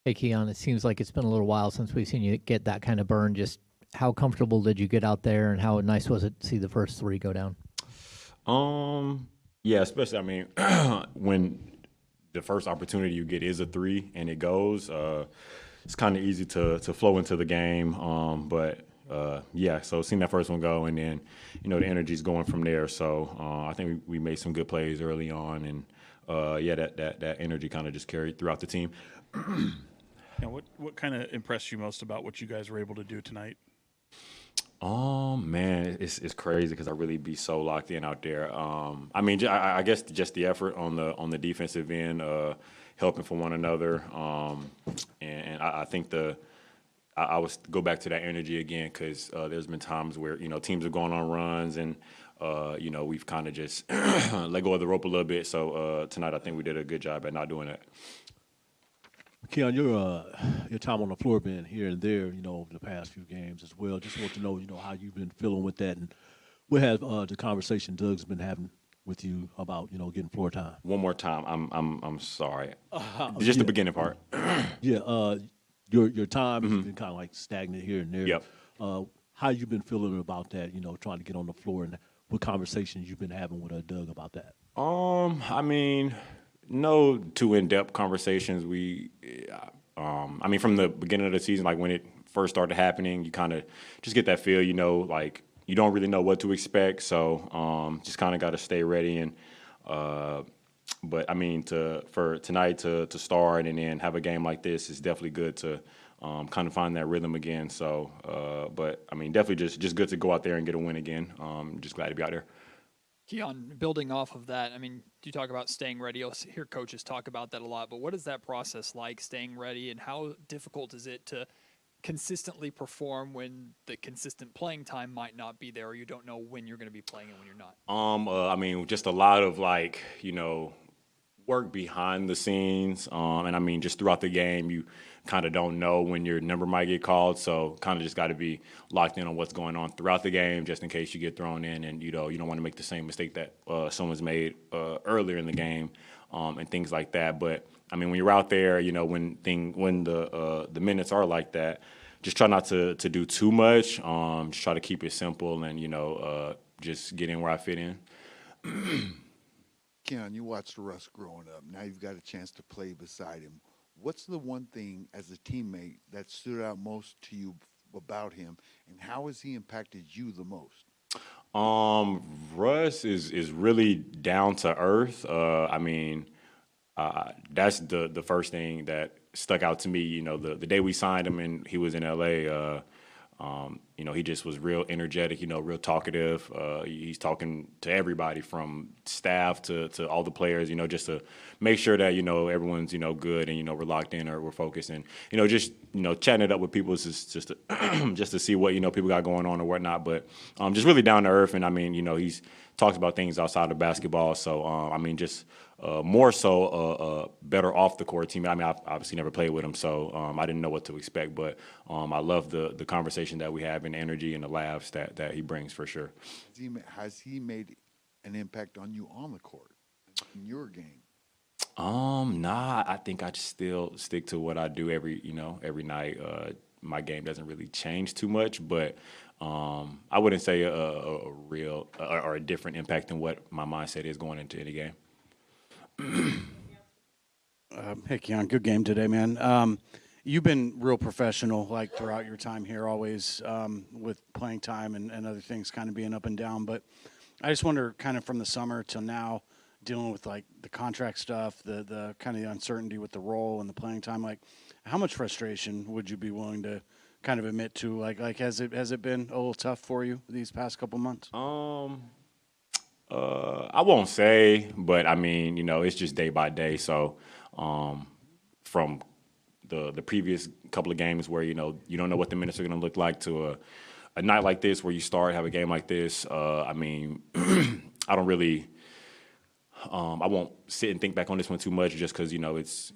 Hey, Keon, it seems like it's been a little while since we've seen you get that kind of burn. Just how comfortable did you get out there, and how nice was it to see the first three go down? Um, yeah, especially I mean, when the first opportunity you get is a three and it goes, it's kind of easy to flow into the game. But yeah, so seeing that first one go and then the energy's going from there. So I think we made some good plays early on, and yeah, that energy kind of just carried throughout the team. What kind of impressed you most about what you guys were able to do tonight? Man, it's crazy because I really be so locked in out there. I mean, I guess just the effort on the defensive end, helping for one another, and I think I was go back to that energy again because there's been times where teams have gone on runs and we've kind of just let go of the rope a little bit. So tonight I think we did a good job at not doing that. Keon, your time on the floor been here and there, over the past few games as well. Just want to know, how you've been feeling with that, and what have the conversation Doug's been having with you about, getting floor time. One more time, I'm sorry, just the beginning part. Yeah, your time has been kind of like stagnant here and there. Yep. How you been feeling about that? Trying to get on the floor, and what conversations you've been having with Doug about that? I mean, no too in-depth conversations. I mean, from the beginning of the season, like when it first started happening, you kind of just get that feel, like you don't really know what to expect. So just kind of got to stay ready. And but I mean, for tonight to start and then have a game like this is definitely good to kind of find that rhythm again. So, but I mean, definitely just good to go out there and get a win again. Just glad to be out there. Keon, building off of that, I mean, you talk about staying ready. You'll hear coaches talk about that a lot, but what is that process like, staying ready, and how difficult is it to consistently perform when the consistent playing time might not be there, or you don't know when you're going to be playing and when you're not? I mean, just a lot of like, work behind the scenes. And I mean, just throughout the game, you kind of don't know when your number might get called. So kind of just got to be locked in on what's going on throughout the game, just in case you get thrown in and, you don't want to make the same mistake that someone's made earlier in the game and things like that. But I mean, when you're out there, when the minutes are like that, just try not to do too much. Just try to keep it simple and, just get in where I fit in. Keon, you watched Russ growing up. Now you've got a chance to play beside him. What's the one thing as a teammate that stood out most to you about him, and how has he impacted you the most? Russ is really down to earth. I mean, that's the first thing that stuck out to me. The day we signed him and he was in LA. He just was real energetic, real talkative. He's talking to everybody from staff to all the players, just to make sure that, everyone's, good and, we're locked in or we're focused and, just, chatting it up with people is just to, just to see what, people got going on or whatnot. But just really down to earth. And I mean, he's talks about things outside of basketball. So, I mean, just more so better off the court team. I mean, I've obviously never played with him, so I didn't know what to expect. But I love the conversation that we have and the energy and the laughs that he brings for sure. Has he made an impact on you on the court in your game? Nah, I think I just still stick to what I do every night. My game doesn't really change too much, but I wouldn't say a real or a different impact than what my mindset is going into any game. Hey, Keon, good game today, man. You've been real professional, like throughout your time here, always with playing time and other things kind of being up and down. But I just wonder, kind of from the summer till now, dealing with like the contract stuff, the kind of the uncertainty with the role and the playing time, like how much frustration would you be willing to kind of admit to? Like has it been a little tough for you these past couple months? I won't say, but I mean, it's just day by day. So, from the previous couple of games where you don't know what the minutes are going to look like to a night like this where you have a game like this. I mean, I don't really. I won't sit and think back on this one too much, just because it's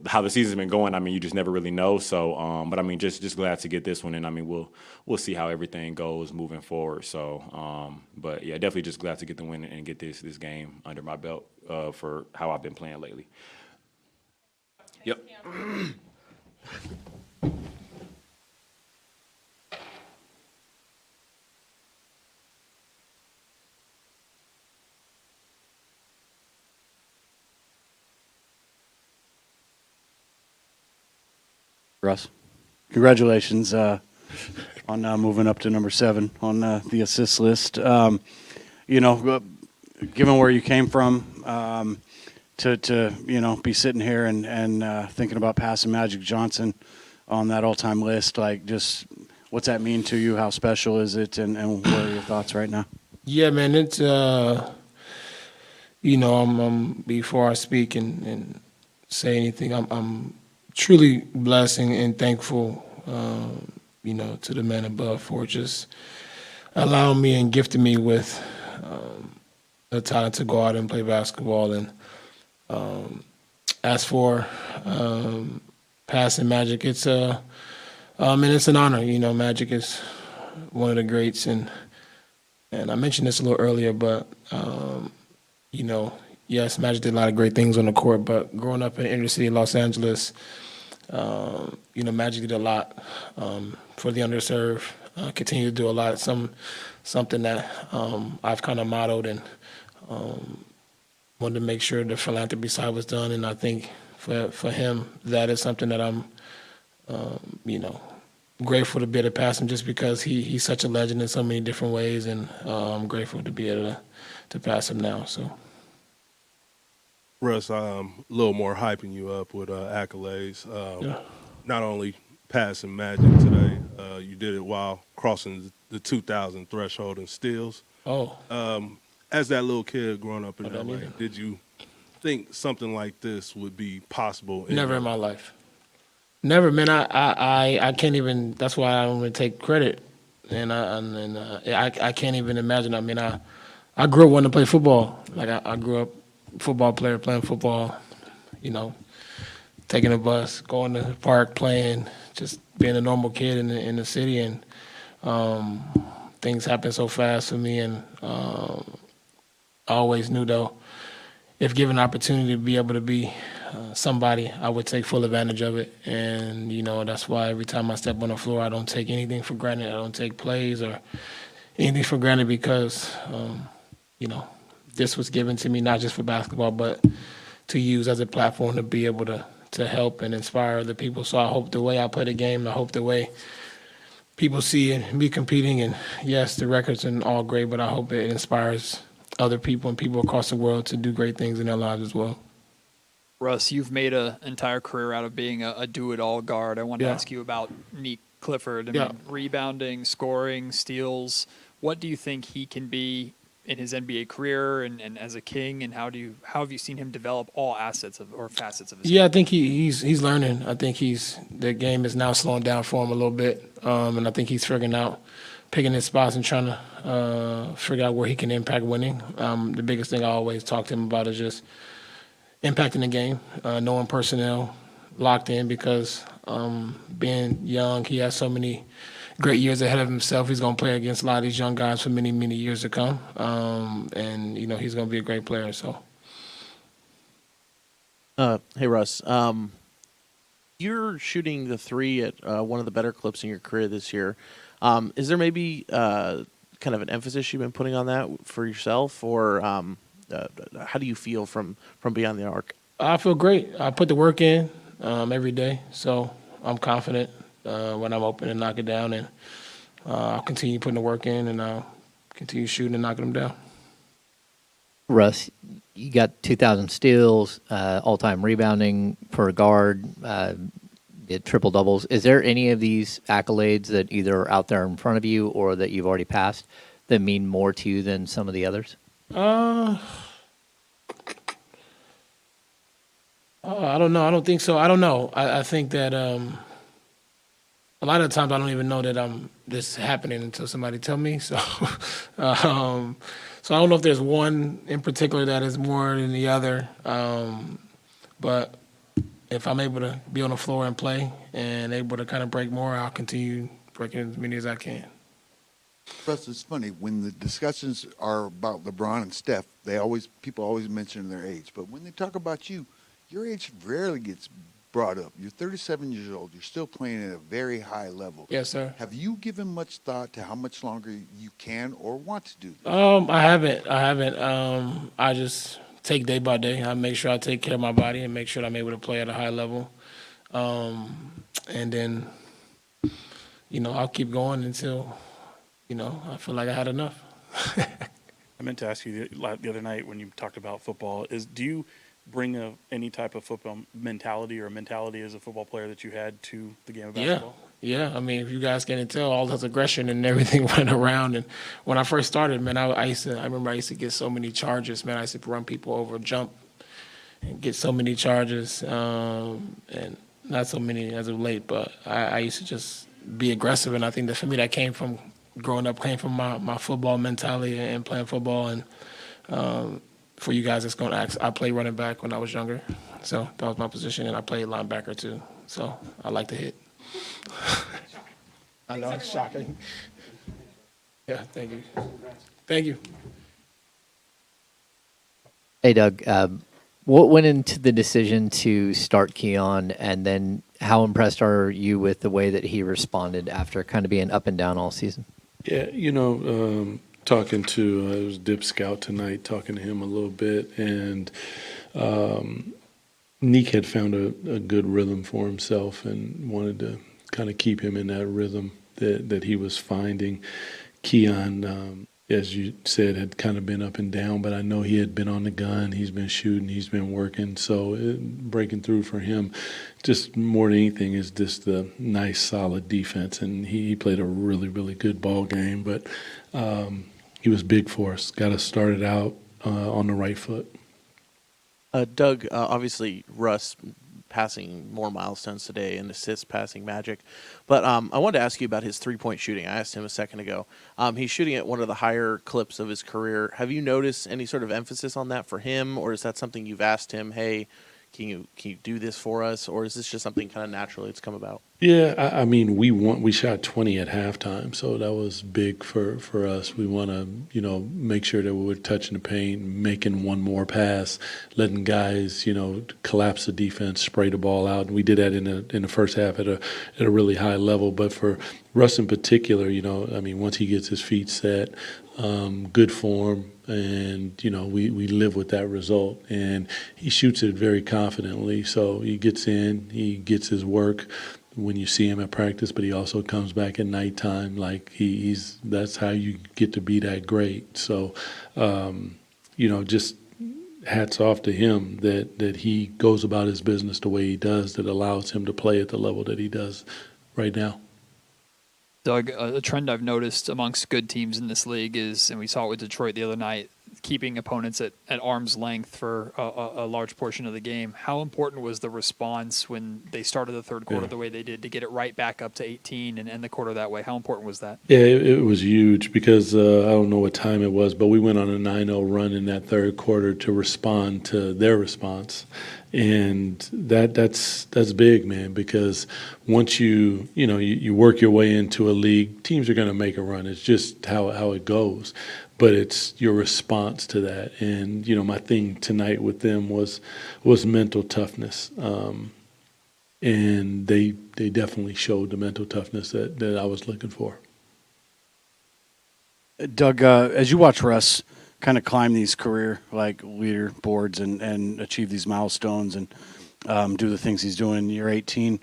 how the season's been going. I mean, you just never really know. So, but I mean, just glad to get this one, and I mean, we'll see how everything goes moving forward. So, but yeah, definitely just glad to get the win and get this game under my belt for how I've been playing lately. Yep. Russ, congratulations on moving up to number 7 on the assist list. You know, given where you came from, to you know be sitting here and thinking about passing Magic Johnson on that all-time list, like just what's that mean to you? How special is it? And what are your thoughts right now? Yeah, man, it's you know, I'm before I speak and say anything, I'm truly blessed and thankful, you know, to the man above for just allowing me and gifting me with the talent to go out and play basketball. And as for passing Magic, it's and it's an honor. You know, Magic is one of the greats, and I mentioned this a little earlier, but you know, yes, Magic did a lot of great things on the court, but growing up in inner city Los Angeles, you know, Magic did a lot for the underserved. Continue to do a lot. Something that I've kind of modeled and wanted to make sure the philanthropy side was done. And I think for him, that is something that I'm, you know, grateful to be able to pass him, just because he's such a legend in so many different ways, and I'm grateful to be able to pass him now. So. Russ, a little more hyping you up with accolades. Yeah. Not only passing Magic today, you did it while crossing the 2,000 threshold in steals. Oh. As that little kid growing up in that LA, either. did you think something like this would be possible? Never in my life. Never, man. I can't even. That's why I don't even take credit, and I can't even imagine. I mean, I grew up wanting to play football. Like I grew up football player, playing football. You know, taking a bus, going to the park, playing, just being a normal kid in the city, and things happen so fast for me, and I always knew, though, if given an opportunity to be able to be somebody, I would take full advantage of it. And, you know, that's why every time I step on the floor, I don't take anything for granted. I don't take plays or anything for granted, because, you know, this was given to me not just for basketball, but to use as a platform to be able to help and inspire other people. So I hope the way I play the game, I hope the way people see it, me competing, and yes, the records are all great, but I hope it inspires other people and people across the world to do great things in their lives as well. Russ, you've made an entire career out of being a do-it-all guard. I wanted to Yeah. ask you about Nick Clifford. I Yeah. mean, rebounding, scoring, steals. What do you think he can be in his NBA career and as a King, and how have you seen him develop all assets of or facets of his Yeah, I think he's learning. I think the game is now slowing down for him a little bit, and I think he's figuring out, picking his spots and trying to figure out where he can impact winning. The biggest thing I always talk to him about is just impacting the game, knowing personnel, locked in, because being young, he has so many great years ahead of himself. He's going to play against a lot of these young guys for many, many years to come, and you know he's going to be a great player. So. Hey Russ, you're shooting the three at one of the better clips in your career this year. Is there maybe kind of an emphasis you've been putting on that for yourself, or how do you feel from beyond the arc? I feel great. I put the work in every day, so I'm confident when I'm open and knock it down, and I'll continue putting the work in, and I'll continue shooting and knocking them down. Russ, you got 2,000 steals, all-time rebounding for a guard, did triple doubles. Is there any of these accolades that either are out there in front of you or that you've already passed that mean more to you than some of the others? I don't know. I don't think so. I don't know. I think that a lot of the times I don't even know that this happening until somebody tell me. So, so I don't know if there's one in particular that is more than the other. But if I'm able to be on the floor and play and able to kind of break more, I'll continue breaking as many as I can. Russ, it's funny when the discussions are about LeBron and Steph. People always mention their age, but when they talk about you, your age rarely gets brought up. You're 37 years old. You're still playing at a very high level. Yes, sir. Have you given much thought to how much longer you can or want to do this? I haven't. I just take day by day. I make sure I take care of my body and make sure I'm able to play at a high level. And then, I'll keep going until, I feel like I had enough. I meant to ask you the other night when you talked about football, do you bring any type of football mentality or mentality as a football player that you had to the game of basketball? Yeah. I mean, if you guys can tell, all this aggression and everything went around. And when I first started, man, I remember I used to get so many charges, man. I used to run people over, jump, and get so many charges, and not so many as of late. But I used to just be aggressive, and I think that for me, that came from growing up, came from my football mentality and playing football. And for you guys that's going to ask, I played running back when I was younger, so that was my position, and I played linebacker too. So I like to hit. I know it's shocking. Yeah, thank you. Thank you. Hey, Doug, what went into the decision to start Keon, and then how impressed are you with the way that he responded after kind of being up and down all season? Yeah, talking to, it was Dip Scout tonight, talking to him a little bit, and Neek had found a good rhythm for himself and wanted to kind of keep him in that rhythm that he was finding. Keon, as you said, had kind of been up and down, but I know he had been on the gun. He's been shooting. He's been working. So breaking through for him, just more than anything, is just the nice, solid defense. And he played a really, really good ball game. But he was big for us. Got us started out on the right foot. Doug, obviously Russ passing more milestones today and assists passing Magic. But I wanted to ask you about his three-point shooting. I asked him a second ago. He's shooting at one of the higher clips of his career. Have you noticed any sort of emphasis on that for him, or is that something you've asked him, hey, can you do this for us, or is this just something kind of naturally it's come about? Yeah, I mean, we shot 20 at halftime, so that was big for us. We want to, make sure that we're touching the paint, making one more pass, letting guys, collapse the defense, spray the ball out. And we did that in the first half at a really high level. But for Russ in particular, once he gets his feet set, good form, and we live with that result. And he shoots it very confidently, so he gets in, he gets his work when you see him at practice, but he also comes back at nighttime. Like that's how you get to be that great. So, just hats off to him that he goes about his business the way he does, that allows him to play at the level that he does right now. Doug, a trend I've noticed amongst good teams in this league is, and we saw it with Detroit the other night, keeping opponents at arm's length for a large portion of the game. How important was the response when they started the third quarter the way they did to get it right back up to 18 and end the quarter that way? How important was that? Yeah, it was huge because I don't know what time it was, but we went on a 9-0 run in that third quarter to respond to their response. And that's big, man, because once you work your way into a league, teams are going to make a run. It's just how it goes. But it's your response to that. And, my thing tonight with them was mental toughness. And they definitely showed the mental toughness that I was looking for. Doug, as you watch Russ kind of climb these career leader boards and achieve these milestones and do the things he's doing in year 18,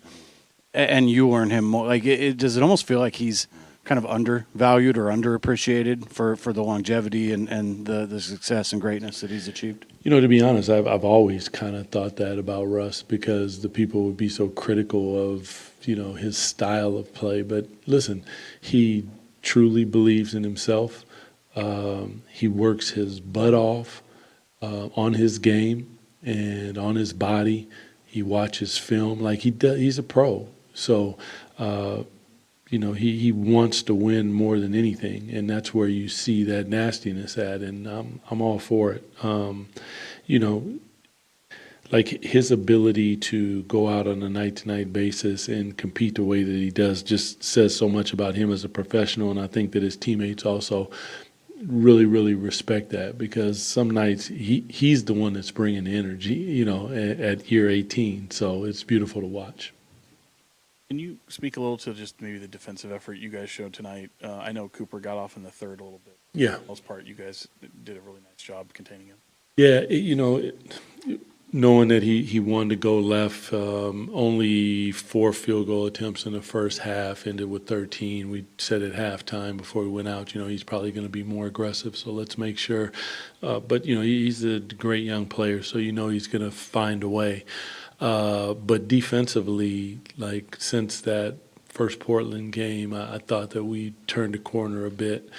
and you learn him more, does it almost feel like he's kind of undervalued or underappreciated for the longevity and the success and greatness that he's achieved? To be honest, I've always kind of thought that about Russ, because the people would be so critical of, his style of play. But listen, he truly believes in himself. He works his butt off on his game and on his body. He watches film like he does. He's a pro. So, he wants to win more than anything, and that's where you see that nastiness at, and I'm all for it. His ability to go out on a night-to-night basis and compete the way that he does just says so much about him as a professional, and I think that his teammates also really, really respect that, because some nights he's the one that's bringing the energy, you know, at year 18. So it's beautiful to watch. Can you speak a little to just maybe the defensive effort you guys showed tonight? I know Cooper got off in the third a little bit. Yeah. For the most part, you guys did a really nice job containing him. Yeah, knowing that he wanted to go left, only 4 field goal attempts in the first half, ended with 13. We said at halftime before we went out, he's probably going to be more aggressive, so let's make sure. But, he's a great young player, so he's going to find a way. But defensively, like since that first Portland game, I thought that we turned the corner a bit.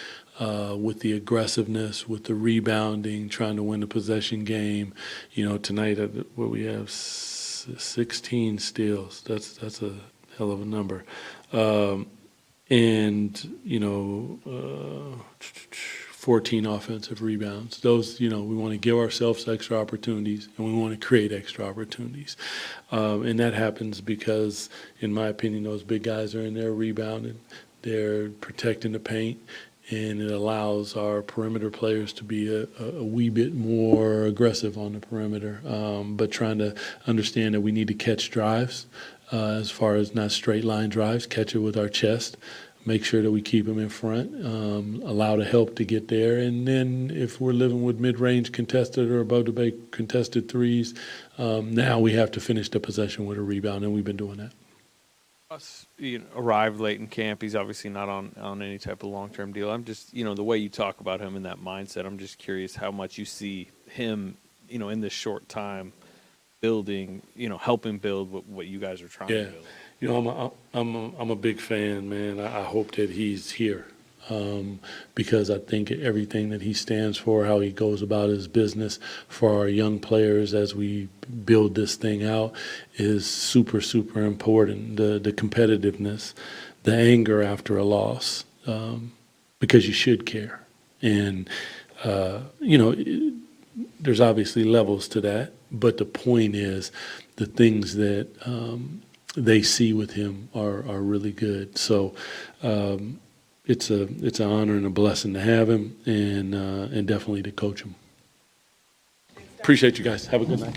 With the aggressiveness, with the rebounding, trying to win the possession game. Tonight, what we have, 16 steals. That's a hell of a number. 14 offensive rebounds. Those, we want to give ourselves extra opportunities, and we want to create extra opportunities. And that happens because, in my opinion, those big guys are in there rebounding. They're protecting the paint. And it allows our perimeter players to be a wee bit more aggressive on the perimeter, but trying to understand that we need to catch drives as far as not straight line drives, catch it with our chest, make sure that we keep them in front, allow the help to get there. And then if we're living with mid-range contested or above the break contested threes, now we have to finish the possession with a rebound, and we've been doing that. Arrived late in camp. He's obviously not on any type of long-term deal. I'm just, the way you talk about him in that mindset, I'm just curious how much you see him, in this short time building, helping build what you guys are trying to build. I'm a big fan, man. I hope that he's here. Because I think everything that he stands for, how he goes about his business for our young players as we build this thing out, is super, super important. The competitiveness, the anger after a loss, because you should care. And, there's obviously levels to that, but the point is the things that they see with him are really good. So, it's an honor and a blessing to have him, and definitely to coach him. Appreciate you guys. Have a good night.